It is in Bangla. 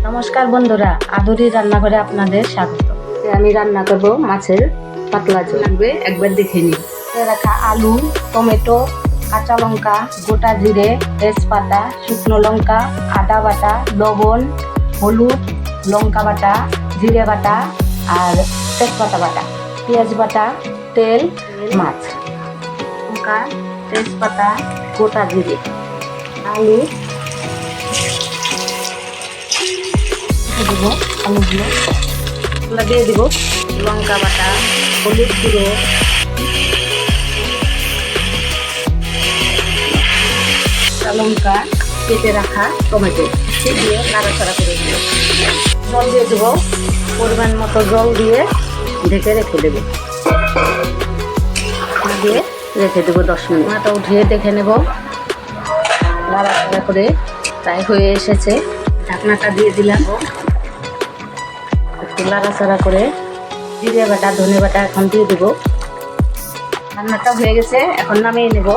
নমস্কার বন্ধুরা, আদুরি রান্নাঘরে আপনাদের স্বাগত। আমি রান্না করব মাছের পাতলা ঝোল। লাগবে একবার দেখে নিন। রাখা আলু, টমেটো, কাঁচা লঙ্কা, গোটা জিরে, তেজপাতা, শুকনো লঙ্কা, আদা বাটা, লবণ, হলুদ, লঙ্কা বাটা, জিরে বাটা আর তেজপাতা বাটা, পেঁয়াজ বাটা, তেল, মাছ, লঙ্কা, তেজপাতা, গোটা জিরে, আলু দেবো, আলুগুলো দিয়ে দিব, লঙ্কা বাটা, হলুদ গুঁড়ো, লঙ্কা, কেটে রাখা টমেটো দিয়ে নাড়াচাড়া করে দিব। জল দিয়ে দেবো, পরিমাণ মতো জল দিয়ে ঢেকে রেখে দেবো। দিয়ে রেখে দেবো 10 মিনিট। মাটা উঠিয়ে দেখে নেব, নাড়াচাড়া করে প্রায় হয়ে এসেছে। ঢাকনাটা দিয়ে দিলাম, একটু নাড়াচাড়া করে জিরে বাটা, ধনে বাটা এখন দিয়ে দেবো। রান্নাটা হয়ে গেছে, এখন নামিয়ে নেব।